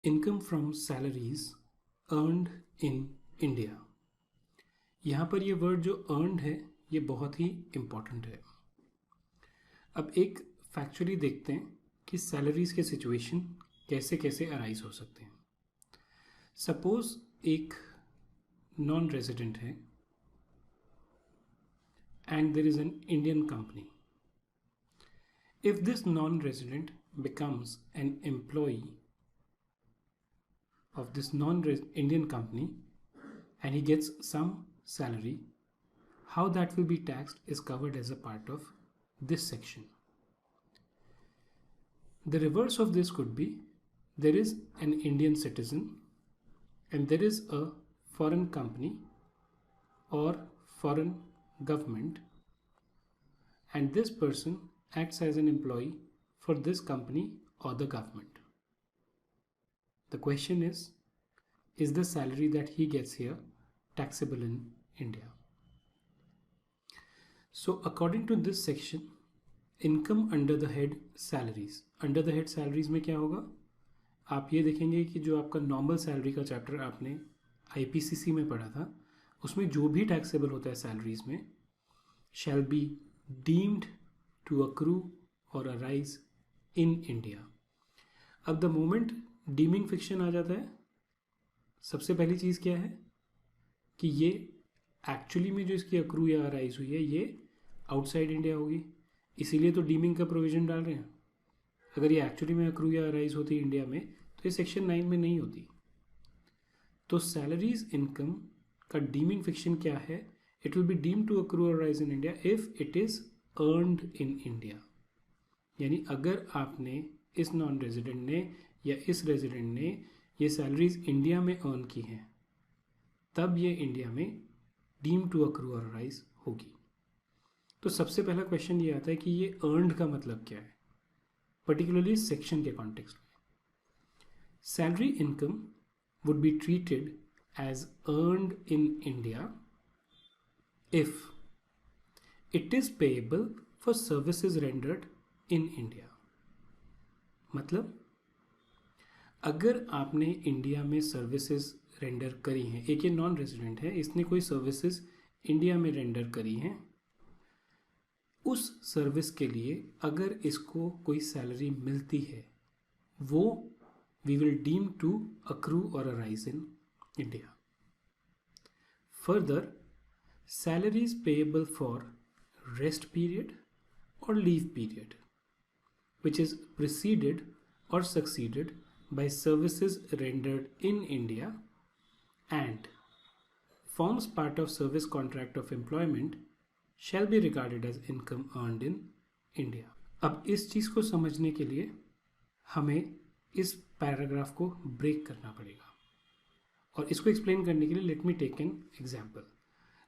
Income from salaries earned in India. यहाँ पर ये वर्ड जो अर्नड है ये बहुत ही इम्पॉर्टेंट है। अब एक फैक्चुअली देखते हैं कि सैलरीज के सिचुएशन कैसे कैसे अराइज हो सकते हैं। सपोज एक नॉन रेजिडेंट है and there is an Indian company. If this non-resident becomes an employee of this non-Indian company and he gets some salary, how that will be taxed is covered as a part of this section. The reverse of this could be there is an Indian citizen and there is a foreign company or foreign government, and this person acts as an employee for this company or the government. The question is the salary that he gets here taxable in India? So according to this section, income under the head salaries. Under the head salaries में क्या होगा? आप ये देखेंगे कि जो आपका normal salary का चैप्टर आपने IPCC में पढ़ा था उसमें जो भी टैक्सेबल होता है सैलरीज में shall be deemed to accrue or arise in India. अब द मोमेंट डीमिंग फिक्शन आ जाता है, सबसे पहली चीज़ क्या है कि ये एक्चुअली में जो इसकी अक्रू या अराइज हुई है ये आउटसाइड इंडिया होगी, इसीलिए तो डीमिंग का प्रोविज़न डाल रहे हैं। अगर ये एक्चुअली में अक्रू या अराइज होती इंडिया में तो ये सेक्शन 9 में नहीं होती। तो सैलरीज इनकम का डीमिंग फिक्शन क्या है? It will be deemed to accrue or arise in India if it is earned in India. यानी अगर आपने इस नॉन रेजिडेंट ने या इस रेजिडेंट ने ये सैलरीज इंडिया में अर्न की हैं तब ये इंडिया में deem to accrue or arise होगी। तो सबसे पहला क्वेश्चन ये आता है कि ये अर्नड का मतलब क्या है, पर्टिकुलरली सेक्शन के कॉन्टेक्स्ट में। Salary income would be treated as earned in India if it is payable for services rendered in India. मतलब अगर आपने इंडिया में सर्विसेज रेंडर करी हैं, एक ये नॉन रेजिडेंट है, इसने कोई सर्विसेज इंडिया में रेंडर करी हैं, उस सर्विस के लिए अगर इसको कोई सैलरी मिलती है वो we will deem to accrue or arise in India. Further, salaries payable for rest period or leave period which is preceded or succeeded by services rendered in India and forms part of service contract of employment shall be regarded as income earned in India. अब इस चीज़ को समझने के लिए हमें इस paragraph को break करना पड़ेगा और इसको एक्सप्लेन करने के लिए let me take an example.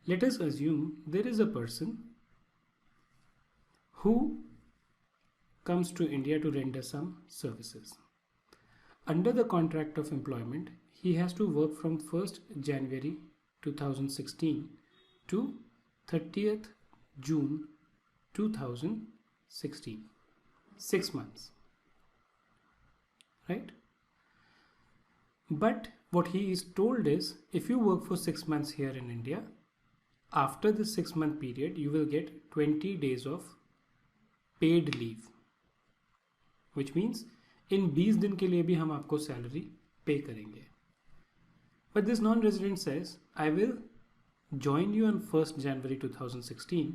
Let us assume there is a person who comes to India to render some services. Under the contract of employment, he has to work from 1st January 2016 to 30th June 2016. 6 months. Right? But what he is told is, if you work for 6 months here in India, after the 6-month period you will get 20 days of paid leave, which means इन 20 दिन के लिए भी हम आपको salary पे करेंगे. But this non-resident says, I will join you on 1st January 2016,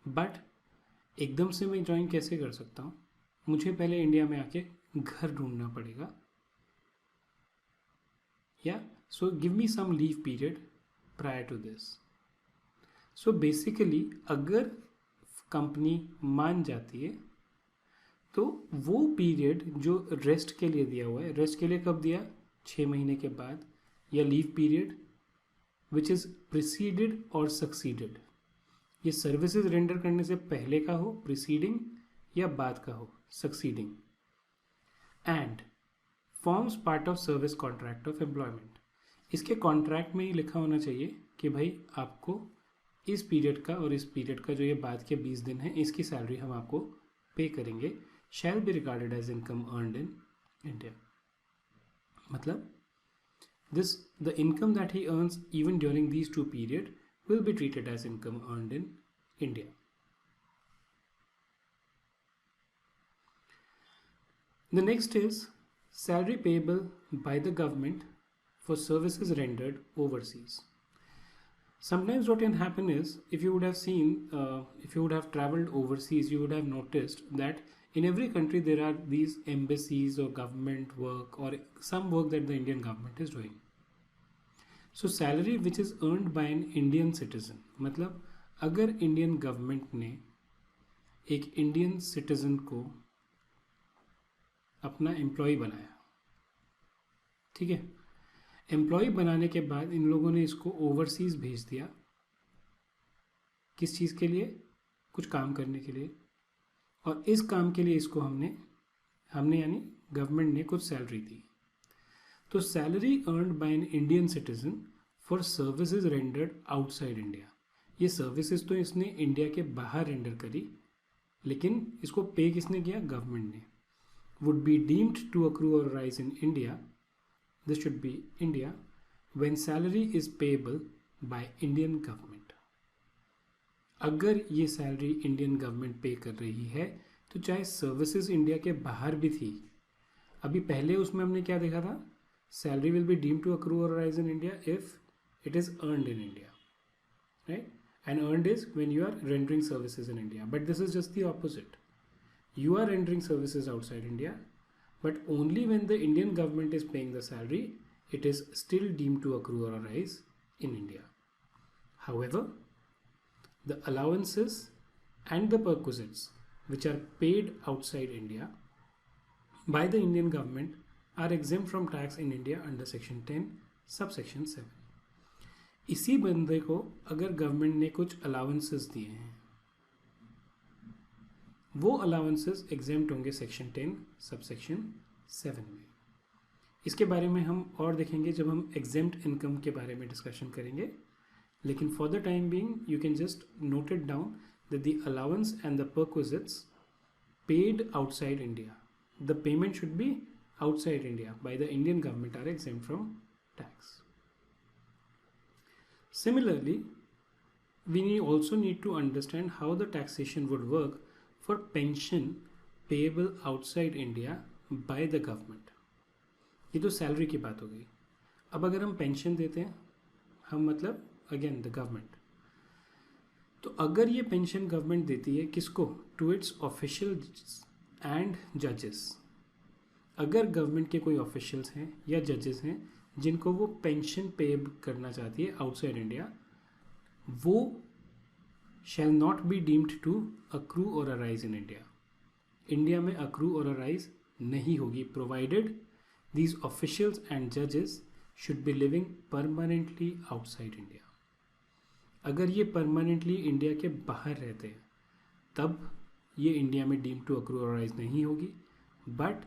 but एकदम से मैं ज्वाइन कैसे कर सकता हूँ? मुझे पहले इंडिया में आके घर ढूंढना पड़ेगा. Yeah, so give me some leave period prior to this. So basically अगर कंपनी मान जाती है तो वो पीरियड जो रेस्ट के लिए दिया हुआ है, रेस्ट के लिए कब दिया? 6 महीने के बाद, या leave period which is preceded और सक्सीडेड, ये सर्विसेज रेंडर करने से पहले का हो प्रिसीडिंग या बाद का हो succeeding, and forms part of service contract of employment. इसके कॉन्ट्रैक्ट में ही लिखा होना चाहिए कि भाई आपको इस पीरियड का और इस पीरियड का जो ये बाद के 20 दिन है इसकी सैलरी हम आपको पे करेंगे, shall be regarded as income earned in India. मतलब the income that he earns even during these two periods will be treated as income earned in India. The next is salary payable by the government for services rendered overseas. Sometimes what can happen is, if you would have seen, if you would have traveled overseas, you would have noticed that in every country there are these embassies or government work or some work that the Indian government is doing. So salary which is earned by an Indian citizen, मतलब अगर Indian government ने एक Indian citizen को अपना employ बनाया, ठीक है, employ बनाने के बाद इन लोगों ने इसको ओवरसीज भेज दिया, किस चीज़ के लिए, कुछ काम करने के लिए, और इस काम के लिए इसको हमने यानी गवर्नमेंट ने कुछ सैलरी दी. तो salary earned bye an Indian citizen for services rendered outside India, ये सर्विसेज तो इसने इंडिया के बाहर रेंडर करी, लेकिन इसको पे किसने किया, गवर्नमेंट ने, would be deemed to accrue or rise in India, this should be India, when salary is payable by Indian government. अगर ये सैलरी इंडियन गवर्नमेंट पे कर रही है तो चाहे सर्विसेज इंडिया के बाहर भी थी, अभी पहले उसमें हमने क्या देखा था, salary will be deemed to accrue or rise in India if it is earned in India, right, and earned is when you are rendering services in India, but this is just the opposite. You are rendering services outside India, but only when the Indian government is paying the salary, it is still deemed to accrue or arise in India. However, the allowances and the perquisites which are paid outside India by the Indian government are exempt from tax in India under Section 10, subsection 7. इसी बंदे को अगर government ने कुछ allowances दिए हैं, वो allowances exempt होंगे सेक्शन 10 सबसेक्शन 7 में. इसके बारे में हम और देखेंगे जब हम एग्जेम्प्ट इनकम के बारे में डिस्कशन करेंगे, लेकिन for the time being you can just note it down that the allowance and the perquisites paid outside India, the payment should be outside India by the Indian government are exempt from tax. Similarly, we also need to understand how the taxation would work for pension payable outside India by the government. ये तो salary की बात हो गई. अब अगर हम pension देते हैं, हम मतलब अगेन द गवर्नमेंट, तो अगर ये पेंशन गवर्नमेंट देती है किसको, टू इट्स ऑफिशियल्स एंड जजेस. अगर गवर्नमेंट के कोई ऑफिशियल्स हैं या जजेस हैं जिनको वो पेंशन पे करना चाहती है आउटसाइड इंडिया, वो shall not be deemed to accrue or arise in India. India में accrue or arise नहीं होगी, provided these officials and judges should be living permanently outside India. अगर ये permanently इंडिया के बाहर रहते हैं तब ये इंडिया में deemed to accrue or arise नहीं होगी, but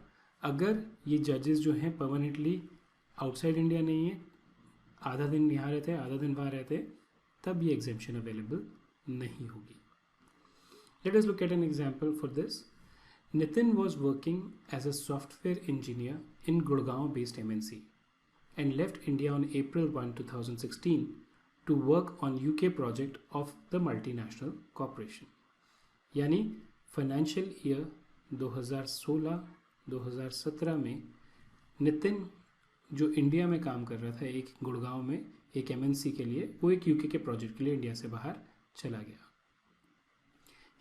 अगर ये judges जो हैं permanently outside India नहीं है, आधा दिन यहाँ रहते हैं आधा दिन वहाँ रहते हैं, तब ये exemption available नहीं होगी. Let us look at an example for this. Nitin was working as a software engineer in Gurgaon based MNC and left India on April 1, 2016 to work on UK project of the multinational corporation. यानी financial year 2016-2017 में नितिन जो India में काम कर रहा था एक गुड़गांव में एक MNC के लिए, वो एक UK के प्रोजेक्ट के लिए इंडिया से बाहर चला गया.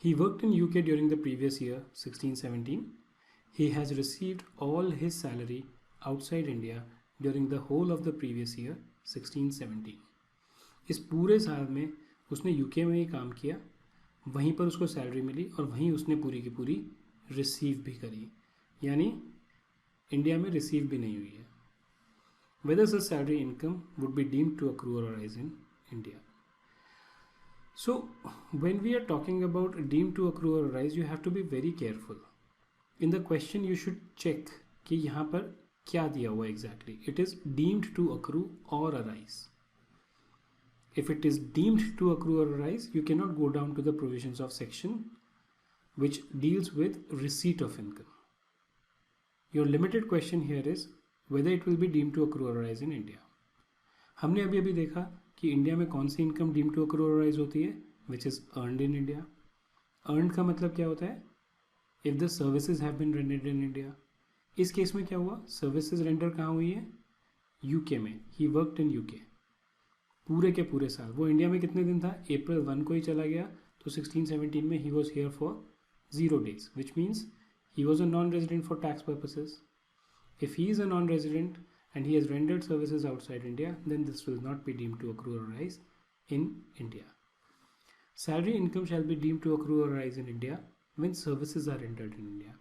He worked in UK during the previous year 16-17. He has received all his salary outside India during the whole of the previous year 16-17. इस पूरे साल में उसने UK में ही काम किया, वहीं पर उसको सैलरी मिली और वहीं उसने पूरी की पूरी रिसीव भी करी, यानी इंडिया में रिसीव भी नहीं हुई है. Whether such salary income would be deemed to accrue or arise in India. So when we are talking about deemed to accrue or arise, you have to be very careful. In the question you should check कि यहाँ पर क्या दिया हुआ exactly. It is deemed to accrue or arise. If it is deemed to accrue or arise, you cannot go down to the provisions of section which deals with receipt of income. Your limited question here is whether it will be deemed to accrue or arise in India. हमने अभी अभी देखा कि India में कौन सी income deem to accrue or arise होती है, which is earned in India. Earned का मतलब क्या होता है? If the services have been rendered in India. इस केस में क्या हुआ? सर्विसेज रेंडर कहाँ हुई है? यूके में. ही वर्कड इन यूके पूरे के पूरे साल. वो इंडिया में कितने दिन था? अप्रैल 1 को ही चला गया, तो 16-17 में he was here for 0 days, which means he was a non-resident for tax purposes. If he is a non-resident and he has rendered services outside India, then this will not be deemed to accrue or arise in India. Salary income shall be deemed to accrue or arise in India when services are rendered in India.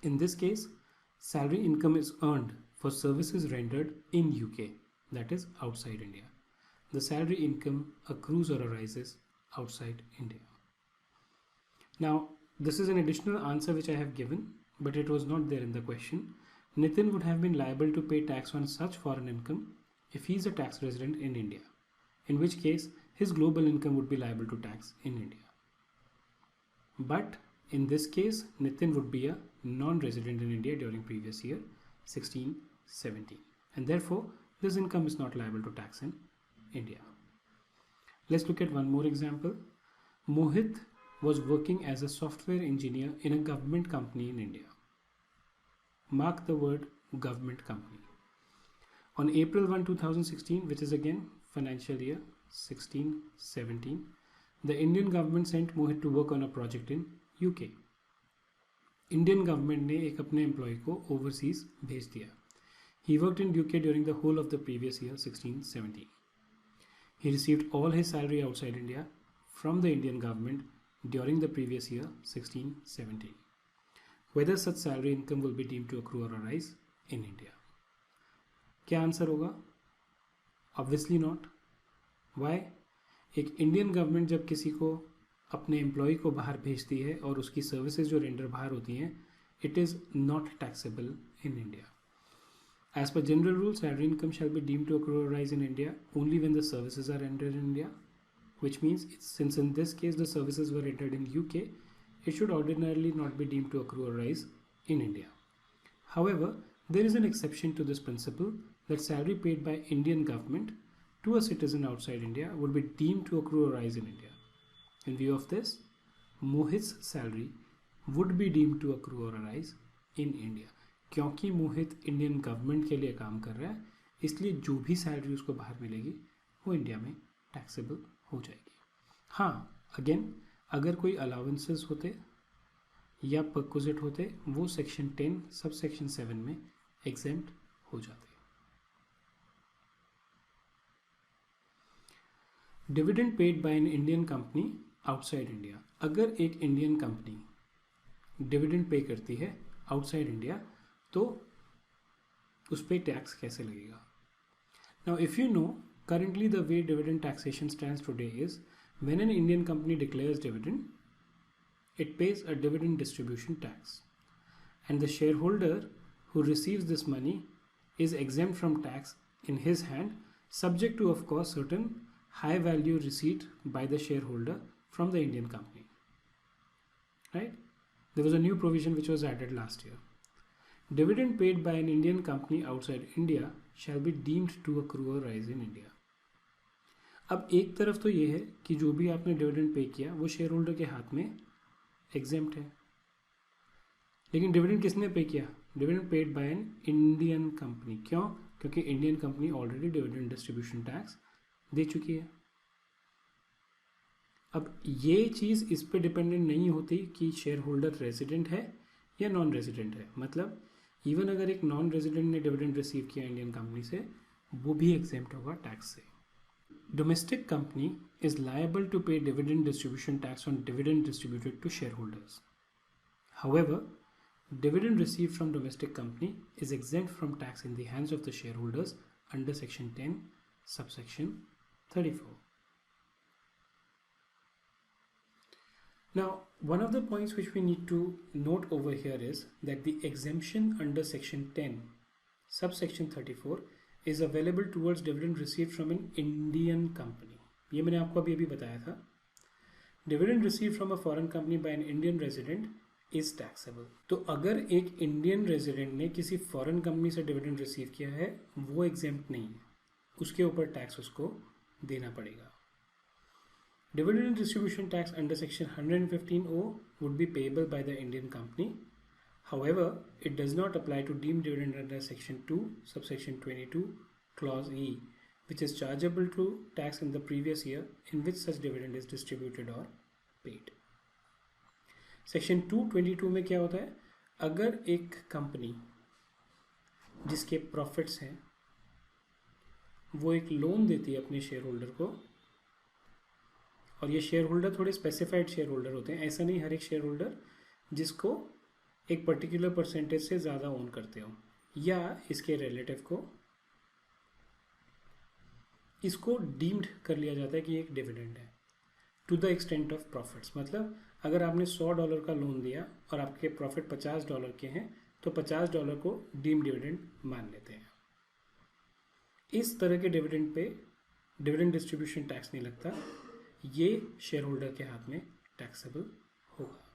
In this case, salary income is earned for services rendered in UK, that is outside India. The salary income accrues or arises outside India. Now, this is an additional answer which I have given, but it was not there in the question. Nitin would have been liable to pay tax on such foreign income if he is a tax resident in India, in which case his global income would be liable to tax in India. But in this case, Nitin would be a non-resident in India during previous year 16-17, and therefore this income is not liable to tax in India. Let's look at one more example. Mohit was working as a software engineer in a government company in India. Mark the word government company. On April 1, 2016, which is again financial year 16-17, the Indian government sent Mohit to work on a project in UK. Indian government ने एक अपने employee को overseas भेज दिया. He worked in UK during the whole of the previous year 16-17. He received all his salary outside India from the Indian government during the previous year 16-17. Whether such salary income will be deemed to accrue or arise in India. क्या answer होगा? Obviously not. Why? एक Indian government जब किसी को अपने employ को बाहर भेजती है और उसकी सर्विसेज जो रेंडर बाहर होती हैं, it is not taxable in India. As per general rule, salary income shall be deemed to accrue or arise in India only when the services are rendered in India, which means since in this case the services were rendered in UK, it should ordinarily not be deemed to accrue or arise in India. However, there is an exception to this principle that salary paid by Indian government to a citizen outside India would be deemed to accrue or arise in India. In view of this, Mohit's salary would be deemed to accrue or arise in India. क्योंकि मोहित Indian government के लिए काम कर रहा है, इसलिए जो भी सैलरी उसको बाहर मिलेगी वो इंडिया में टैक्सेबल हो जाएगी. हाँ, अगेन अगर कोई अलाउंसेस होते या परक्विजिट होते वो सेक्शन 10 सब सेक्शन 7 में एग्जेम्प्ट हो जाते. Dividend paid by an Indian company outside India. अगर एक इंडियन कंपनी डिविडेंड पे करती है आउटसाइड इंडिया तो उस पर टैक्स कैसे लगेगा? Now if you know, currently the way dividend taxation stands today is when an Indian company declares dividend, it pays a dividend distribution tax, and the shareholder who receives this money is exempt from tax in his hand, subject to of course certain high value receipt by the shareholder from the Indian company. Right? There was a new provision which was added last year. Dividend paid by an Indian company outside India shall be deemed to accrue or rise in India. अब एक तरफ तो ये है कि जो भी आपने डिविडेंड पे किया वो शेयर होल्डर के हाथ में एग्जेम्प्ट है, लेकिन डिविडेंड किसने पे किया? Dividend paid by an Indian company. क्यों? क्योंकि Indian company already dividend distribution tax दे चुकी है. अब ये चीज़ इस पे डिपेंडेंट नहीं होती कि शेयर होल्डर रेजिडेंट है या नॉन रेजिडेंट है. मतलब इवन अगर एक नॉन रेजिडेंट ने डिविडेंड रिसीव किया इंडियन कंपनी से, वो भी एग्जेम्प्ट होगा टैक्स से. Domestic company is liable to pay dividend distribution tax on dividend distributed to shareholders. However, dividend received from domestic company is exempt from tax in the hands of the shareholders under section 10 subsection 34. Now, one of the points which we need to note over here is that the exemption under section 10 subsection 34 is available towards dividend received from an Indian company. ये मैंने आपको अभी बताया था. Dividend received from a foreign company by an Indian resident is taxable. तो अगर एक Indian resident ने किसी फॉरेन कंपनी से डिविडेंड रिसीव किया है, वो एग्जेम्प्ट नहीं है, उसके ऊपर टैक्स उसको देना पड़ेगा। Dividend distribution tax under section 115O would be payable by the Indian company. However, it does not apply to deemed dividend under section 2 subsection 22 clause E, which is chargeable to tax in the previous year in which such dividend is distributed or paid. Section 222 में क्या होता है, अगर एक company जिसके profits हैं वो एक लोन देती है अपने शेयर होल्डर को, और ये शेयर होल्डर थोड़े स्पेसिफाइड शेयर होल्डर होते हैं, ऐसा नहीं हर एक शेयर होल्डर जिसको एक पर्टिकुलर परसेंटेज से ज़्यादा ओन करते हो, या इसके रिलेटिव को, इसको डीम्ड कर लिया जाता है कि एक डिविडेंड है to the extent of profits. मतलब अगर आपने $100 का लोन दिया और आपके प्रॉफिट $50 के हैं तो $50 को डीम डिविडेंड मान लेते हैं। इस तरह के dividend pay dividend distribution tax नहीं लगता, ये शेयर होल्डर के हाथ में टैक्सेबल होगा।